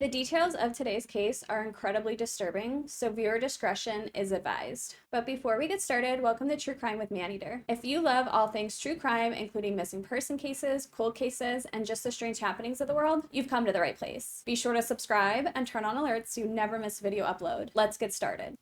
The details of today's case are incredibly disturbing, so viewer discretion is advised. But before we get started, welcome to True Crime with Maneater. If you love all things true crime, including missing person cases, cold cases, and just the strange happenings of the world, you've come to the right place. Be sure to subscribe and turn on alerts so you never miss a video upload. Let's get started.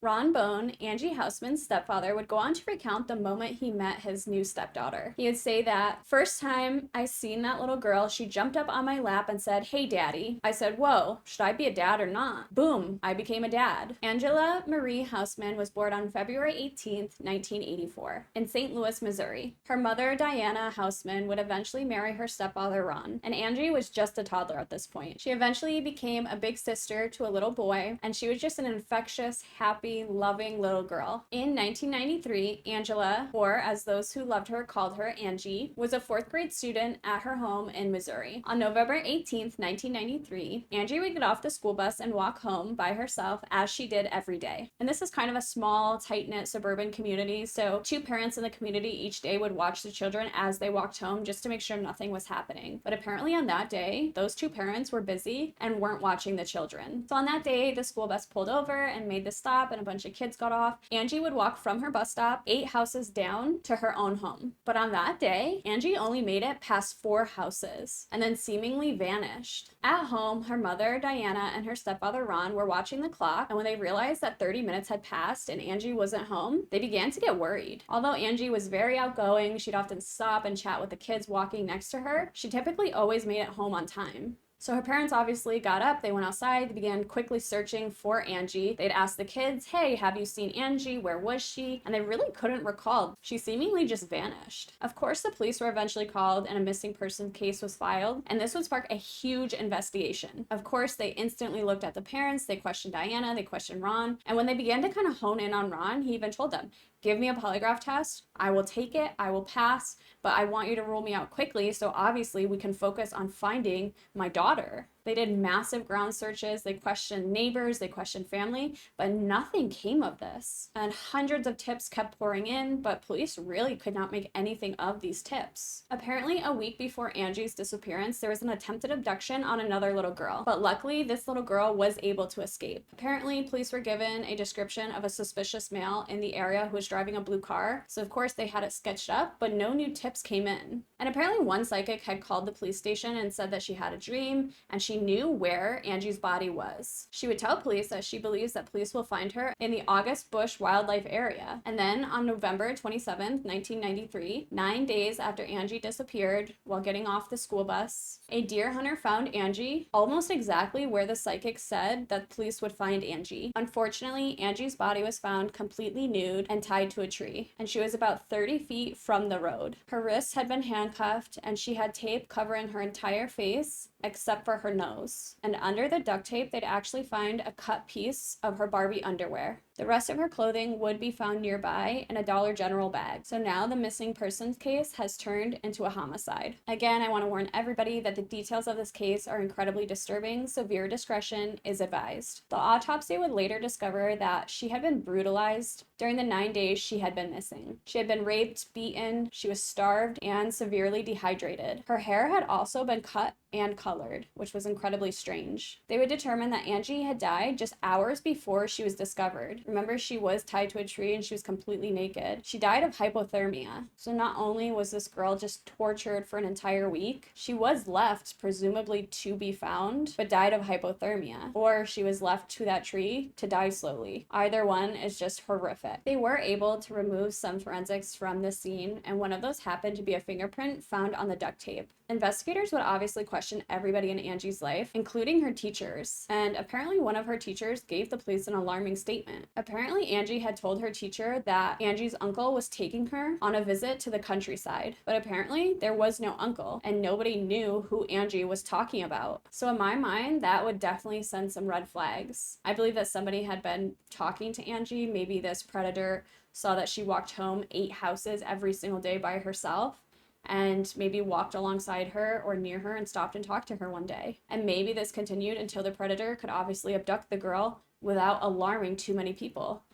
Ron Bone, Angie Housman's stepfather, would go on to recount the moment he met his new stepdaughter. He would say that, "First time I seen that little girl, she jumped up on my lap and said, 'Hey, Daddy.' I said, 'Whoa, should I be a dad or not?' Boom, I became a dad." Angela Marie Housman was born on February 18th, 1984, in St. Louis, Missouri. Her mother, Diana Housman, would eventually marry her stepfather, Ron, and Angie was just a toddler at this point. She eventually became a big sister to a little boy, and she was just an infectious, happy, loving little girl. In 1993, Angela, or as those who loved her called her, Angie, was a fourth grade student at her home in Missouri. On November 18th, 1993, Angie would get off the school bus and walk home by herself as she did every day. And this is kind of a small, tight-knit suburban community, so two parents in the community each day would watch the children as they walked home just to make sure nothing was happening. But apparently on that day, those two parents were busy and weren't watching the children. So on that day, the school bus pulled over and made the stop, and a bunch of kids got off. Angie would walk from her bus stop 8 houses down to her own home. But on that day, Angie only made it past 4 houses and then seemingly vanished. At home, her mother, Diana, and her stepfather, Ron, were watching the clock, and when they realized that 30 minutes had passed and Angie wasn't home, they began to get worried. Although Angie was very outgoing, she'd often stop and chat with the kids walking next to her, she typically always made it home on time. So her parents obviously got up, they went outside, they began quickly searching for Angie. They'd ask the kids, "Hey, have you seen Angie? Where was she?" And they really couldn't recall. She seemingly just vanished. Of course, the police were eventually called and a missing person case was filed, and this would spark a huge investigation. Of course, they instantly looked at the parents, they questioned Diana, they questioned Ron, and when they began to kind of hone in on Ron, he even told them, "Give me a polygraph test, I will take it, I will pass, but I want you to rule me out quickly so obviously we can focus on finding my daughter." They did massive ground searches, they questioned neighbors, they questioned family, but nothing came of this. And hundreds of tips kept pouring in, but police really could not make anything of these tips. Apparently, a week before Angie's disappearance, there was an attempted abduction on another little girl, but luckily this little girl was able to escape. Apparently, police were given a description of a suspicious male in the area who was driving a blue car, so of course they had it sketched up, but no new tips came in. And apparently one psychic had called the police station and said that she had a dream, and she knew where Angie's body was. She would tell police that she believes that police will find her in the August Busch Wildlife Area. And then on November 27th, 1993, 9 days after Angie disappeared while getting off the school bus, a deer hunter found Angie almost exactly where the psychic said that police would find Angie. Unfortunately, Angie's body was found completely nude and tied to a tree, and she was about 30 feet from the road. Her wrists had been handcuffed, and she had tape covering her entire face except for her nose. And under the duct tape, they'd actually find a cut piece of her Barbie underwear. The rest of her clothing would be found nearby in a Dollar General bag. So now the missing persons case has turned into a homicide. Again, I want to warn everybody that the details of this case are incredibly disturbing, so viewer discretion is advised. The autopsy would later discover that she had been brutalized during the 9 days she had been missing. She had been raped, beaten, she was starved, and severely dehydrated. Her hair had also been cut and colored, which was incredibly strange. They would determine that Angie had died just hours before she was discovered. Remember, she was tied to a tree and she was completely naked. She died of hypothermia. So not only was this girl just tortured for an entire week, she was left, presumably to be found, but died of hypothermia. Or she was left to that tree to die slowly. Either one is just horrific. They were able to remove some forensics from the scene, and one of those happened to be a fingerprint found on the duct tape. Investigators would obviously question everybody in Angie's life, including her teachers, and apparently one of her teachers gave the police an alarming statement. Apparently Angie had told her teacher that Angie's uncle was taking her on a visit to the countryside, but apparently there was no uncle, and nobody knew who Angie was talking about. So in my mind, that would definitely send some red flags. I believe that somebody had been talking to Angie. Maybe this predator saw that she walked home 8 houses every single day by herself, and maybe walked alongside her or near her and stopped and talked to her one day. And maybe this continued until the predator could obviously abduct the girl without alarming too many people.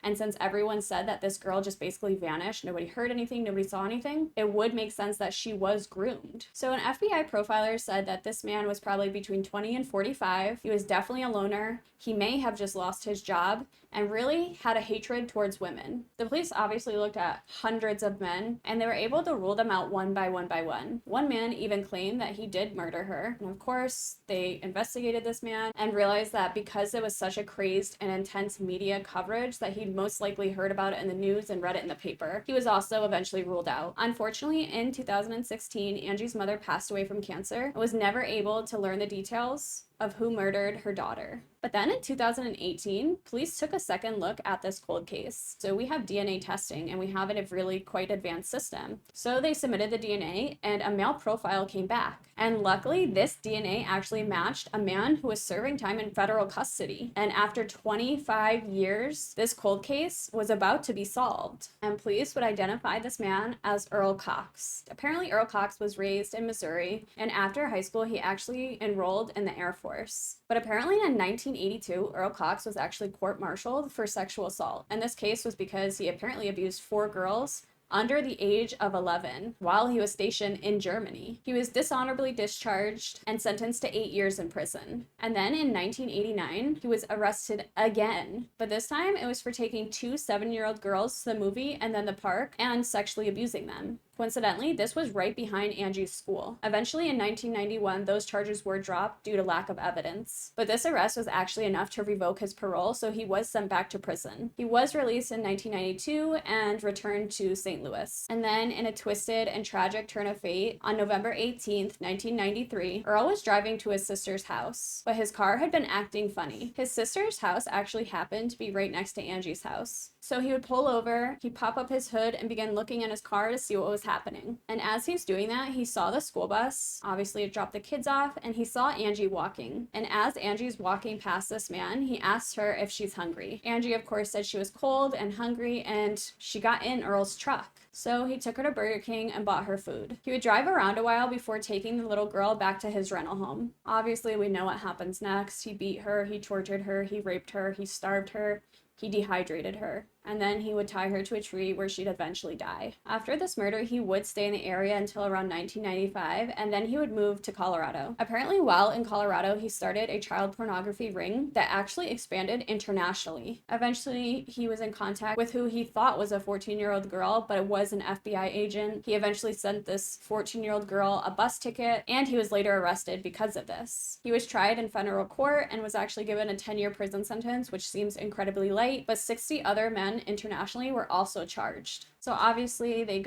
And since everyone said that this girl just basically vanished, nobody heard anything, nobody saw anything, it would make sense that she was groomed. So an FBI profiler said that this man was probably between 20 and 45. He was definitely a loner. He may have just lost his job and really had a hatred towards women. The police obviously looked at hundreds of men and they were able to rule them out one by one by one. One man even claimed that he did murder her. And of course, they investigated this man and realized that because it was such a crazed and intense media coverage that he'd most likely heard about it in the news and read it in the paper, he was also eventually ruled out. Unfortunately, in 2016, Angie's mother passed away from cancer and was never able to learn the details of who murdered her daughter. But then in 2018, police took a second look at this cold case. So we have DNA testing and we have a really quite advanced system. So they submitted the DNA and a male profile came back. And luckily, this DNA actually matched a man who was serving time in federal custody. And after 25 years, this cold case was about to be solved. And police would identify this man as Earl Cox. Apparently, Earl Cox was raised in Missouri, and after high school, he actually enrolled in the Air Force. But apparently in 1982, Earl Cox was actually court-martialed for sexual assault. And this case was because he apparently abused 4 girls under the age of 11 while he was stationed in Germany. He was dishonorably discharged and sentenced to 8 years in prison. And then in 1989, he was arrested again, but this time it was for taking 2 7-year-old girls to the movie and then the park and sexually abusing them. Coincidentally, this was right behind Angie's school. Eventually, in 1991, those charges were dropped due to lack of evidence. But this arrest was actually enough to revoke his parole, so he was sent back to prison. He was released in 1992 and returned to St. Louis. And then, in a twisted and tragic turn of fate, on November 18th, 1993, Earl was driving to his sister's house, but his car had been acting funny. His sister's house actually happened to be right next to Angie's house. So he would pull over, he'd pop up his hood and begin looking in his car to see what was happening. And as he's doing that, he saw the school bus. Obviously, it dropped the kids off, and he saw Angie walking. And as Angie's walking past this man, he asked her if she's hungry. Angie, of course, said she was cold and hungry, and she got in Earl's truck. So he took her to Burger King and bought her food. He would drive around a while before taking the little girl back to his rental home. Obviously, we know what happens next. He beat her, he tortured her, he raped her, he starved her, he dehydrated her, and then he would tie her to a tree where she'd eventually die. After this murder, he would stay in the area until around 1995, and then he would move to Colorado. Apparently, while in Colorado, he started a child pornography ring that actually expanded internationally. Eventually, he was in contact with who he thought was a 14-year-old girl, but it was an FBI agent. He eventually sent this 14-year-old girl a bus ticket, and he was later arrested because of this. He was tried in federal court and was actually given a 10-year prison sentence, which seems incredibly light, but 60 other men internationally were also charged. So obviously they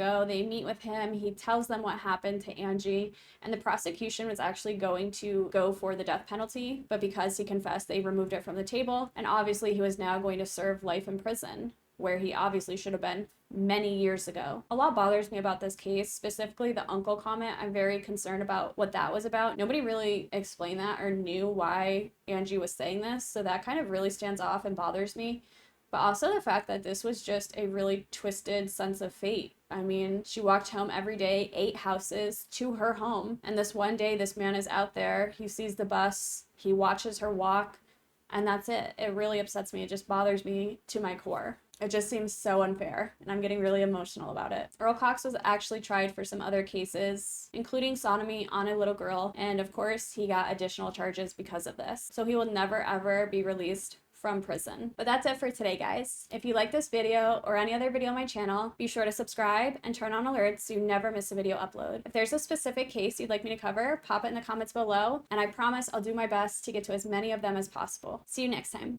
meet with him, he tells them what happened to Angie, and the prosecution was actually going to go for the death penalty, but because he confessed, they removed it from the table, and obviously he was now going to serve life in prison, where he obviously should have been many years ago. A lot bothers me about this case, specifically the uncle comment. I'm very concerned about what that was about. Nobody really explained that or knew why Angie was saying this, so that kind of really stands off and bothers me. But also the fact that this was just a really twisted sense of fate. I mean, she walked home every day, 8 houses to her home. And this one day, this man is out there, he sees the bus, he watches her walk, and that's it. It really upsets me. It just bothers me to my core. It just seems so unfair, and I'm getting really emotional about it. Earl Cox was actually tried for some other cases, including sodomy on a little girl, and of course, he got additional charges because of this. So he will never ever be released from prison. But that's it for today, guys. If you like this video or any other video on my channel, be sure to subscribe and turn on alerts so you never miss a video upload. If there's a specific case you'd like me to cover, pop it in the comments below, and I promise I'll do my best to get to as many of them as possible. See you next time.